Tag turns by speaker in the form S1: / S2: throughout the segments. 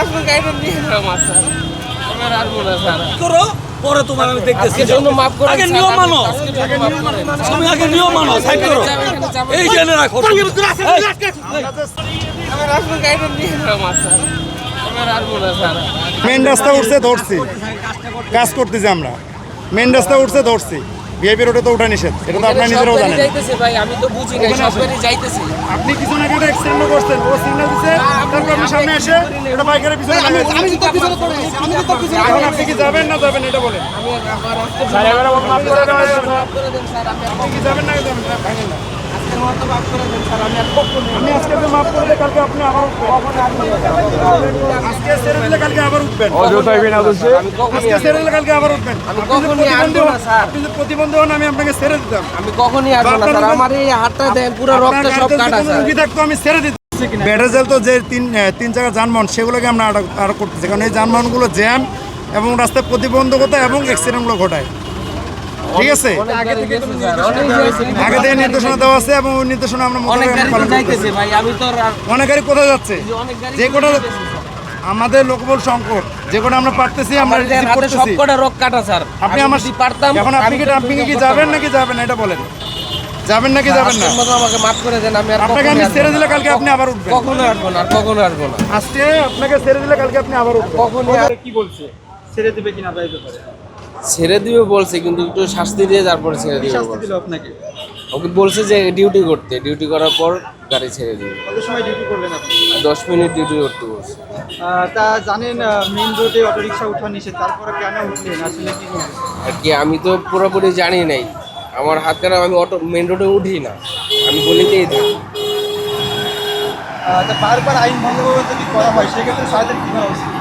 S1: আসলে গাড়িটা নিয়ে নাও স্যার, আমার আর মনে স্যার
S2: করো পরে তোমার আমি দেখতেছি
S1: জন্য মাফ করে
S2: আগে নিয়ম মানো তুমি আগে নিয়ম মানো সাইড করো এই জেনে রাখো
S1: আমার আসলে গাড়িটা নিয়ে নাও স্যার, আমার আর মনে স্যার
S3: মেন রাস্তা উঠছে ধরছি, কাজ করতেছি আমরা। মেন রাস্তা উঠছে ধরছি, ভিআইপি রোডে তো ওঠা নিষেধ, এটা তো আপনার নিজেরাও জানেন।
S1: যাইতেছে ভাই, আমি তো বুঝি না, সববারই যাইতেছে।
S3: আপনি কিছু না কেটে এক্সটেন্ড করছেন, ও সিগন্যাল দিচ্ছে, তারপর আপনি সামনে এসে এটা বাইকের পিছনে
S1: আমি তো পিছনে পড়ে গেছি, আমি তো পিছনে
S3: এখন আপনি কি যাবেন না যাবেন এটা বলেন।
S1: আমি আমার আজকে
S3: মাফ করে দেওয়া হয়েছে।
S1: মাফ করে দেন স্যার, আমি
S3: আপনি কি যাবেন না যাবেন না ভাঙেন না।
S1: আজকের মতো মাফ করে দেন স্যার, আমি আর কখনো
S3: আমি আজকে যে মাফ করলে কালকে আপনি আবার উঠবেন, আজকে ছেড়ে দিলে কালকে আবার উঠবেন,
S1: আমি কখনো
S3: আজকে ছেড়ে দিলে কালকে আবার উঠবেন।
S1: আমি কখনোই আসবো না স্যার,
S3: আপনি যদি প্রতিবন্ধী হন আমি আপনাকে ছেড়ে দিতাম।
S1: আমি কখনোই আসবো না স্যার, আমার এই হাতটা দেন পুরো রক্ত সব কাটা স্যার।
S3: রুগী থাকতো আমি ছেড়ে দিতাম। ব্যাটারি চালিত যে তিন চাকার যানবাহন সেগুলোকে আমরা আটক করতেছি, কারণ এই যানবাহনগুলো জ্যাম এবং রাস্তায় প্রতিবন্ধকতা এবং অ্যাক্সিডেন্টগুলো ঘটায়। ঠিক আছে,
S1: আগে থেকে স্যার
S3: আগে থেকে নির্দেশনা দেওয়া আছে এবং ওই নির্দেশনা আমরা
S1: অনেক
S3: মোতাবেক
S1: গাড়ি
S3: পালন করতেছি।
S1: যাইতেছে ভাই, আমি তো আর
S3: অনেক গাড়ি কোথায় যাচ্ছে,
S1: অনেক গাড়ি
S3: যে কোটা
S1: যাইতেছে স্যার।
S3: আমাদের লোকবল সংকট, যে কোটা আমরা পারতেছি আমরা
S1: আমার দেন
S3: receive
S1: হাতে
S3: করতেছি।
S1: সবকটা রক কাটা স্যার,
S3: আপনি
S1: আমি
S3: আমার
S1: যদি পারতাম
S3: এখন আপনি কি যাবেন নাকি যাবেন না এটা বলেন, যাবেন নাকি যাবেন না।
S1: আজকের মতো আমাকে মাফ করে দেন, আমি আর
S3: আপনাকে
S1: কখনোই
S3: আমি
S1: আসবো
S3: ছেড়ে
S1: না।
S3: দিলে কালকে আপনি আবার উঠবেন,
S1: কখনো আসবো না, আর কখনো আসবো না,
S3: আজকে আপনাকে ছেড়ে দিলে কালকে আপনি আবার উঠবেন।
S1: কখনোই
S2: কি বলছে ছেড়ে দিবে কিনা তাই ব্যাপারে
S1: ছেড়ে দিবে বলছে, কিন্তু একটু শাস্তি দিয়ে তারপরে ছেড়ে দিবে
S2: শাস্তি
S1: বলছে।
S2: দিল আপনাকে
S1: ওকে বলছে যে ডিউটি করতে, ডিউটি করার পর গাড়ি ছেড়ে দিবে।
S2: কত সময় ডিউটি করলেন আপনি
S1: 10 মিনিট ডিউটি করতে বলছে।
S2: তা জানেন মেইন রোডে অটোরিকশা ওঠা নিষেধ, তারপরে কেন উঠলেন আসলে কি বলবেন?
S1: আর কি আমি তো পুরোপুরি জানি নাই, আমার হাত কাটা, আমি অটো মেন রোডে উঠি না, আমি বলিতেই থাকি।
S2: তা বারবার আইন ভঙ্গ যদি করা হয় সেক্ষেত্রে সাহায্য কি করা উচিত?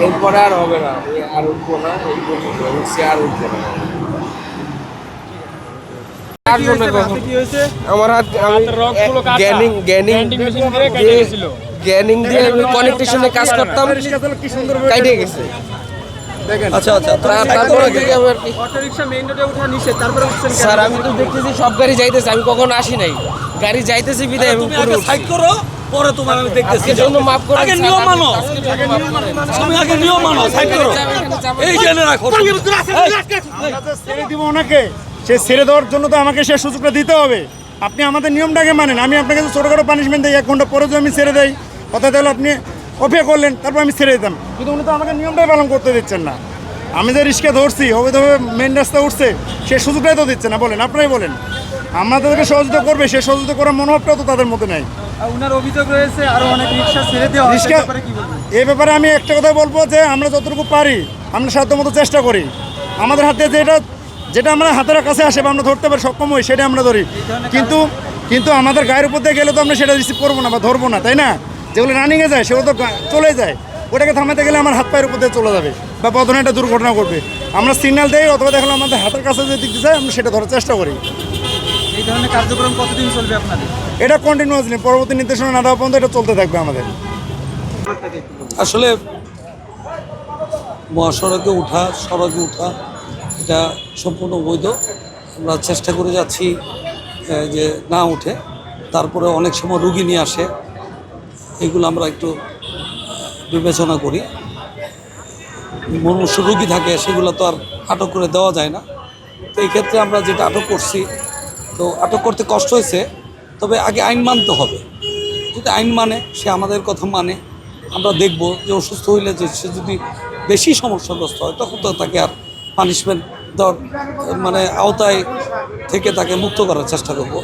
S1: এরপরে আর হবে না, আমি আর উঠবো না, এই পর্যন্ত উঠছি, আর উঠবো না। আর জন্য কখন-
S2: কি হয়েছে?
S1: আমার হাত আমি জ্ঞানিং দিয়ে কনেকটেশনে কাজ করতাম,
S3: কি সুন্দর
S1: কাইটে গেছে।
S3: দেখেন
S2: আচ্ছা আচ্ছা
S1: তারপরে থেকে আমি আর কি
S2: অটোরিকশা মেইন রোডে ওঠা নিষেধ, তারপরে উঠছেন কেন?
S1: স্যার, আমি তো দেখতেছি সব গাড়ি যাইতেছে, আমি কখনো আসি নাই, গাড়ি যাইতেছে বিদায় আমি
S2: তুমি
S1: উপরে
S2: আগে
S1: উঠছি।
S2: সাইড করো পরে তোমার আমি দেখতেছি
S1: আজকের জন্য মাফ করে
S2: আগে
S1: দেন
S2: নিয়ম
S1: স্যার,
S2: মানো
S1: আজকের জন্য মাফ করে দেন।
S2: তুমি আগে নিয়ম মানো সাইড করো এই জেনে রাখো
S3: আমরা তো ছেড়ে দিব ওনাকে, সে ছেড়ে দেওয়ার জন্য তো আমাকে সে সুযোগটা দিতে হবে। আপনি আমাদের নিয়মটাকে মানেন, আমি আপনাকে তো ছোটোখাটো পানিশমেন্ট দিই, 1 ঘন্টা পরে যদি আমি ছেড়ে দেই, কথা তাহলে আপনি অপেক্ষা করলেন, তারপর আমি ছেড়ে দিতাম, কিন্তু উনি তো আমাকে নিয়মটাই পালন করতে দিচ্ছেন না। আমি যে রিস্কে ধরছি অবৈধভাবে মেন রাস্তা উঠছে, সে সুযোগটাই তো দিচ্ছে না। বলেন, আপনারাই বলেন, আমরা তাদেরকে সহযোগিতা করবে, সে সহযোগিতা করার মনোভাবটাও তো তাদের মধ্যে নাই।
S2: উনার অভিযোগ রয়েছে আরো অনেক রিকশা ছেড়ে দেওয়া
S3: রিস্কা
S2: কি বলবেন?
S3: এই ব্যাপারে আমি একটা কথা বলবো যে আমরা যতটুকু পারি আমরা সাধ্যমতো চেষ্টা করি, আমাদের হাতে যেটা আমরা হাতের কাছে আসে বা আমরা ধরতে পারি সক্ষম হই সেটা আমরা ধরি, কিন্তু আমাদের গায়ের উপর দিয়ে গেলে তো আমরা সেটা রিসিভ করবো না বা ধরবো না, তাই না? যেগুলো রানিংয়ে যায় সেগুলো তো চলে যায়, ওটাকে থামাতে গেলে আমার হাত পায়ের উপর দিয়ে চলে যাবে বা প্রথমে একটা দুর্ঘটনা করবে। আমরা সিগন্যাল দেই অথবা দেখলাম আমাদের হাতের কাছে যে দিকতে যায় আমরা সেটা ধরার চেষ্টা করি।
S2: এই ধরনের কার্যক্রম কতদিন চলবে আপনাদের?
S3: এটা কন্টিনিউয়াসলি পরবর্তী নির্দেশনা না দেওয়া পর্যন্ত এটা চলতে থাকবে আমাদের।
S4: আসলে মহাসড়কে ওঠা, সড়কে ওঠা এটা সম্পূর্ণ বৈধ। আমরা চেষ্টা করে যাচ্ছি যে না উঠে, তারপরে অনেক সময় রুগী নিয়ে আসে, এগুলো আমরা একটু বিবেচনা করি। মনুষ্য রুগী থাকে, সেগুলো তো আর আটক করে দেওয়া যায় না। তো এই ক্ষেত্রে আমরা যেটা আটক করছি, তো আটক করতে কষ্ট হয়েছে, তবে আগে আইন মানতে হবে। যদি আইন মানে, সে আমাদের কথা মানে, আমরা দেখব যে অসুস্থ হইলে যে সে যদি বেশি সমস্যাগ্রস্ত হয় তখন তো তাকে আর পানিশমেন্ট দেওয়ার মানে আওতায় থেকে তাকে মুক্ত করার চেষ্টা করব,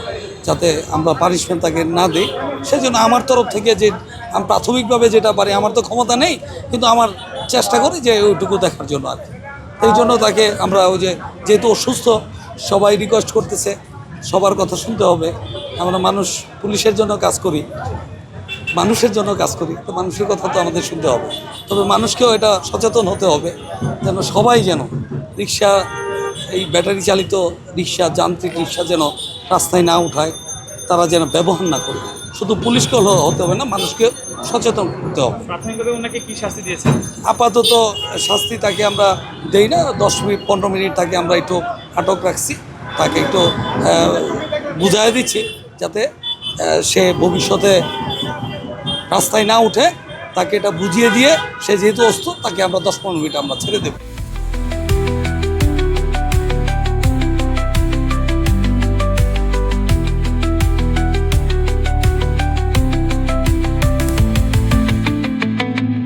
S4: যাতে আমরা পানিশমেন্ট তাকে না দিই। সেজন্য আমার তরফ থেকে যে আমি প্রাথমিকভাবে যেটা পারি, আমার তো ক্ষমতা নেই, কিন্তু আমার চেষ্টা করি যে ওইটুকু দেখার জন্য আর কি। এই জন্য তাকে আমরা ওই যেহেতু অসুস্থ, সবাই রিকোয়েস্ট করতেছে, সবার কথা শুনতে হবে। আমরা মানুষ, পুলিশের জন্য কাজ করি, মানুষের জন্য কাজ করি, তো মানুষের কথা তো আমাদের শুনতে হবে। তবে মানুষকেও এটা সচেতন হতে হবে যেন সবাই যেন রিক্সা, এই ব্যাটারি চালিত রিক্সা, যান্ত্রিক রিক্সা যেন রাস্তায় না উঠায়, তারা যেন ব্যবহার না করে। শুধু পুলিশকে হতে হবে না, মানুষকে সচেতন করতে হবে।
S2: প্রাথমিকভাবে ওনাকে কি শাস্তি দিয়েছেন?
S4: আপাতত শাস্তি তাকে আমরা দেই না, 10 মিনিট 15 মিনিট তাকে আমরা একটু আটক রাখছি, তাকে একটু বুঝাই দিচ্ছি যাতে সে ভবিষ্যতে রাস্তায় না উঠে তাকে এটা বুঝিয়ে দিয়ে সে যেহেতু অস্ত তাকে আমরা 10-15 মিনিট আমরা ছেড়ে দেব।